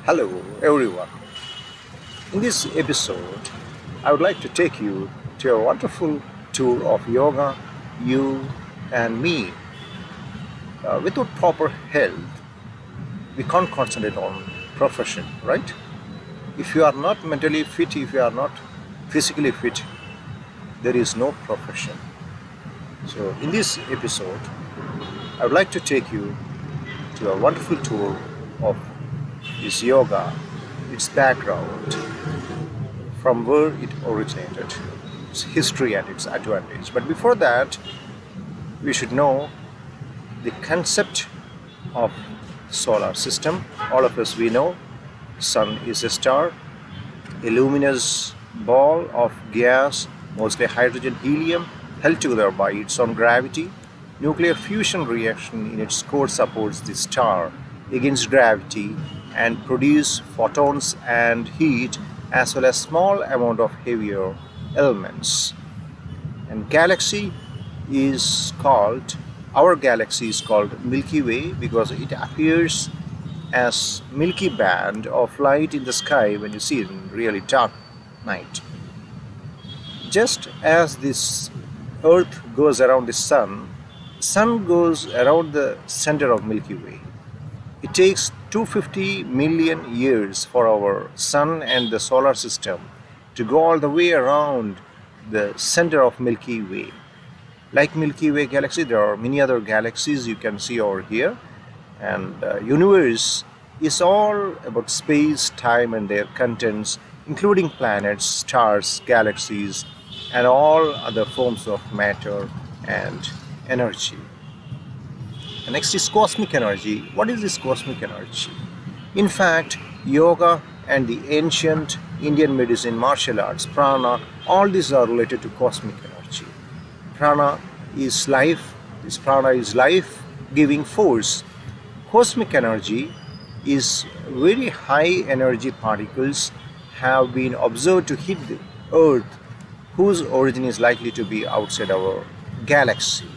Hello, everyone. In this episode, I would like to take you to a wonderful tour of yoga, you and me. Without proper health, we can't concentrate on profession, right? If you are not mentally fit, if you are not physically fit, there is no profession. So, in this episode, I would like to take you to a wonderful tour of this yoga, its background, from where it originated, its history and its advantage. But before that, we should know the concept of solar system. All of us we know sun is a star, a luminous ball of gas, mostly hydrogen helium, held together by its own gravity. Nuclear fusion reaction in its core supports the star against gravity and produce photons and heat as well as small amount of heavier elements. And our galaxy is called Milky Way because it appears as milky band of light in the sky when you see it in really dark night. Just as this earth goes around the sun goes around the center of Milky Way. It takes 250 million years for our sun and the solar system to go all the way around the center of Milky Way. Like Milky Way galaxy, there are many other galaxies you can see over here, and universe is all about space, time, and their contents, including planets, stars, galaxies, and all other forms of matter and energy. And next is cosmic energy. What is this cosmic energy? In fact, yoga and the ancient Indian medicine, martial arts, prana, all these are related to cosmic energy. Prana is life. This prana is life-giving force. Cosmic energy is very high energy particles have been observed to hit the earth, whose origin is likely to be outside our galaxy.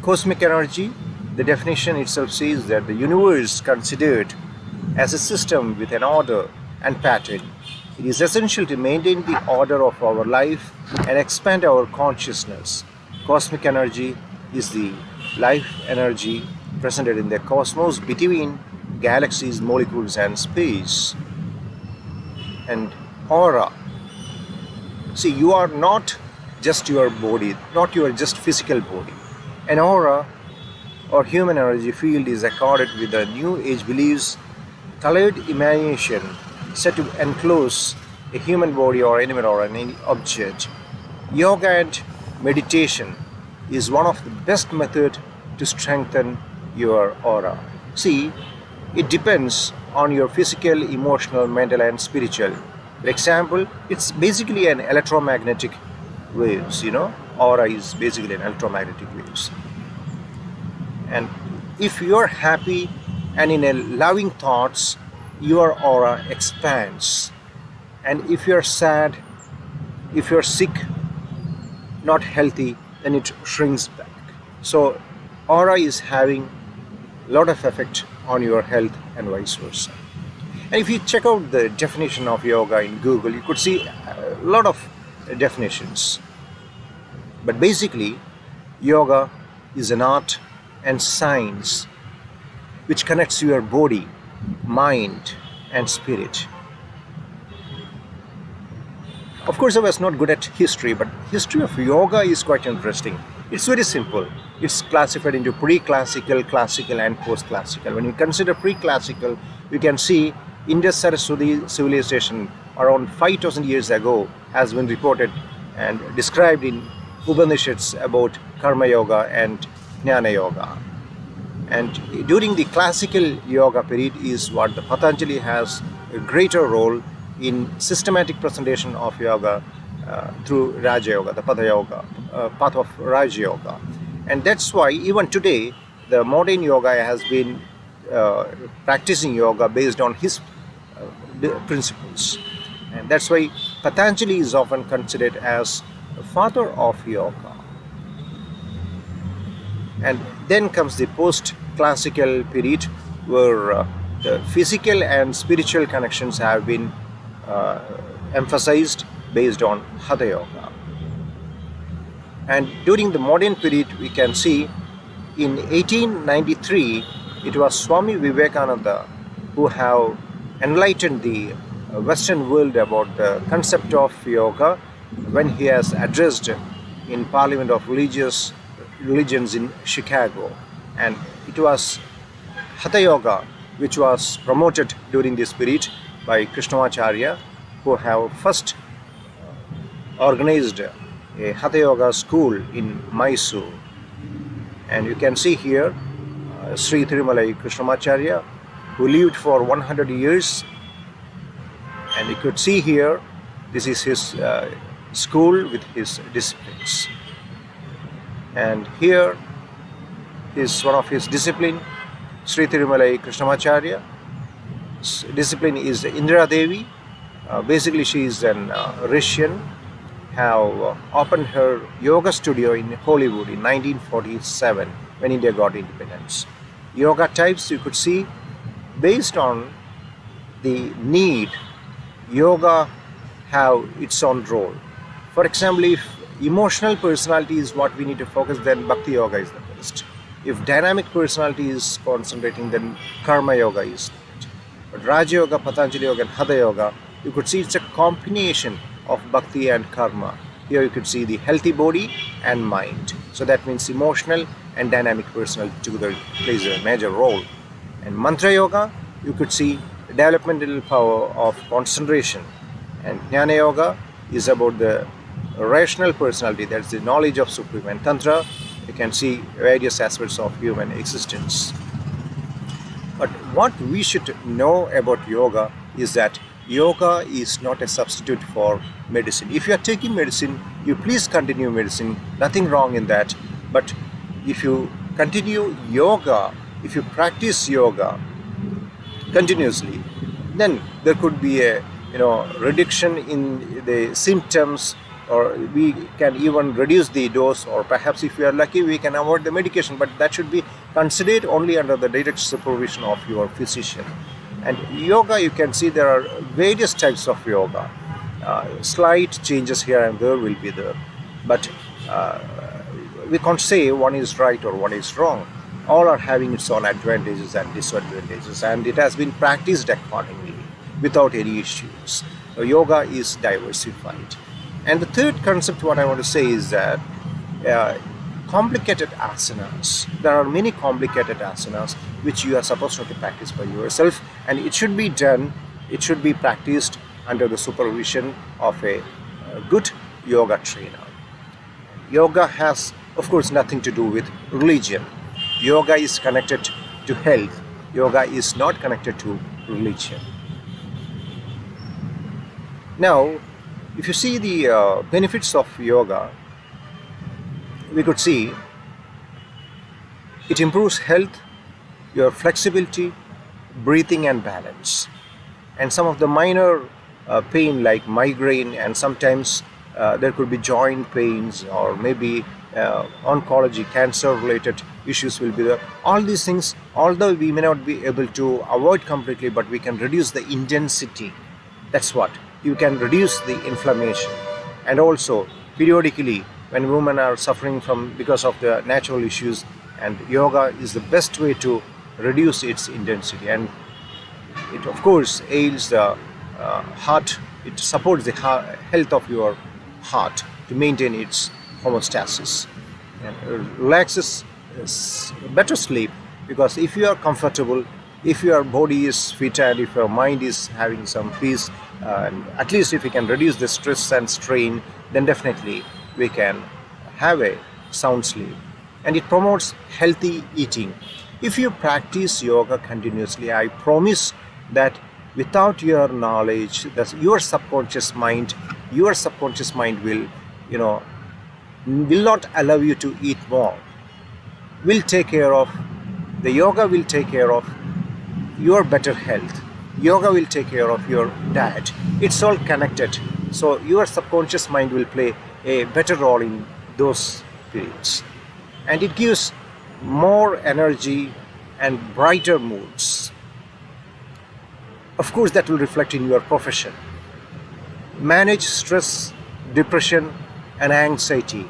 Cosmic energy, the definition itself says that the universe considered as a system with an order and pattern. It is essential to maintain the order of our life and expand our consciousness. Cosmic energy is the life energy presented in the cosmos between galaxies, molecules, and space. And aura. See, you are not just your body, not your just physical body. An aura or human energy field is accorded with the New Age beliefs, colored imagination set to enclose a human body or animal or any object. Yoga and meditation is one of the best methods to strengthen your aura. See, it depends on your physical, emotional, mental, and spiritual. For example, it's basically an electromagnetic waves, aura is basically an electromagnetic waves. And if you're happy and in a loving thoughts, your aura expands. And if you're sad, if you're sick, not healthy, then it shrinks back. So aura is having a lot of effect on your health and vice versa. And if you check out the definition of yoga in Google, you could see a lot of definitions. But basically, yoga is an art and science which connects your body, mind, and spirit. Of course, I was not good at history, but history of yoga is quite interesting. It's very simple. It's classified into pre-classical, classical, and post-classical. When you consider pre-classical, you can see Indus Saraswati civilization around 5,000 years ago has been reported and described in Upanishads about Karma Yoga and Jnana Yoga. And during the classical yoga period is what the Patanjali has a greater role in systematic presentation of yoga through Raja Yoga, the Patha Yoga, path of Raja Yoga. And that's why even today the modern yoga has been practicing yoga based on his principles. And that's why Patanjali is often considered as the father of yoga. And then comes the post-classical period where The physical and spiritual connections have been uh, emphasized based on Hatha Yoga. And during the modern period, we can see in 1893, it was Swami Vivekananda who have enlightened the Western world about the concept of yoga when he has addressed in Parliament of Religions in Chicago. And it was Hatha Yoga which was promoted during this period by Krishnamacharya, who have first organized a Hatha Yoga school in Mysore. And you can see here Sri Tirumalai Krishnamacharya, who lived for 100 years. And you could see here, this is his school with his disciplines. And here is one of his discipline, Sri Tirumalai Krishnamacharya. Discipline is Indra Devi. Basically, she is an Russian. Have opened her yoga studio in Hollywood in 1947 when India got independence. Yoga types you could see based on the need. Yoga have its own role. For example, if emotional personality is what we need to focus, then Bhakti Yoga is the best. If dynamic personality is concentrating, then Karma Yoga is it. But Raja Yoga, Patanjali Yoga and Hatha Yoga, you could see it's a combination of Bhakti and Karma. Here you could see the healthy body and mind. So that means emotional and dynamic personality together plays a major role. And Mantra Yoga, you could see developmental power of concentration. And Jnana Yoga is about the rational personality, that's the knowledge of Supreme. And Tantra, you can see various aspects of human existence. But what we should know about yoga is that yoga is not a substitute for medicine. If you are taking medicine, you please continue medicine, nothing wrong in that. But if you continue yoga, if you practice yoga continuously, then there could be a reduction in the symptoms, or we can even reduce the dose, or perhaps if we are lucky we can avoid the medication, but that should be considered only under the direct supervision of your physician. And yoga, you can see there are various types of yoga. Slight changes here and there will be there, but we can't say one is right or one is wrong. All are having its own advantages and disadvantages, and it has been practiced accordingly without any issues. So yoga is diversified. And the third concept what I want to say is that complicated asanas. There are many complicated asanas which you are supposed to practice by yourself, and it should be done, it should be practiced under the supervision of a good yoga trainer. Yoga has, of course, nothing to do with religion. Yoga is connected to health. Yoga is not connected to religion. Now, if you see the benefits of yoga, we could see it improves health, your flexibility, breathing and balance. And some of the minor pain like migraine, and sometimes there could be joint pains, or maybe oncology, cancer related issues will be there. All these things, although we may not be able to avoid completely, but we can reduce the intensity. That's what. You can reduce the inflammation. And also periodically when women are suffering from because of the natural issues, and yoga is the best way to reduce its intensity. And it of course aids the heart, it supports the health of your heart to maintain its homeostasis, and relaxes better sleep, because if you are comfortable, if your body is fit, and if your mind is having some peace, and at least if we can reduce the stress and strain, then definitely we can have a sound sleep. And it promotes healthy eating. If you practice yoga continuously, I promise that without your knowledge, that your subconscious mind will will not allow you to eat more. Will take care of the yoga, will take care of your better health. Yoga will take care of your diet. It's all connected. So your subconscious mind will play a better role in those periods. And it gives more energy and brighter moods. Of course, that will reflect in your profession. Manage stress, depression, and anxiety.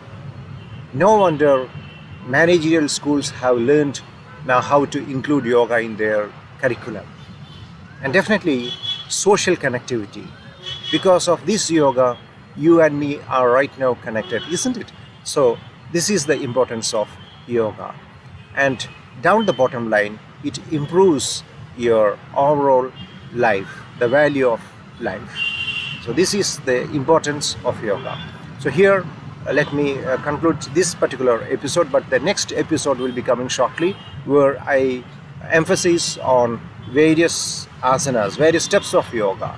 No wonder managerial schools have learned now how to include yoga in their curriculum. And definitely social connectivity. Because of this yoga, you and me are right now connected, isn't it? So this is the importance of yoga. And down the bottom line, it improves your overall life, the value of life. So this is the importance of yoga. So here, let me conclude this particular episode, but the next episode will be coming shortly, where I emphasize on various asanas, various steps of yoga,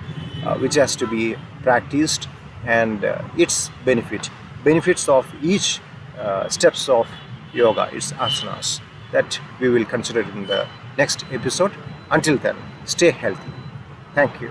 which has to be practiced, and its benefits of each steps of yoga, its asanas, that we will consider in the next episode. Until then, stay healthy. Thank you.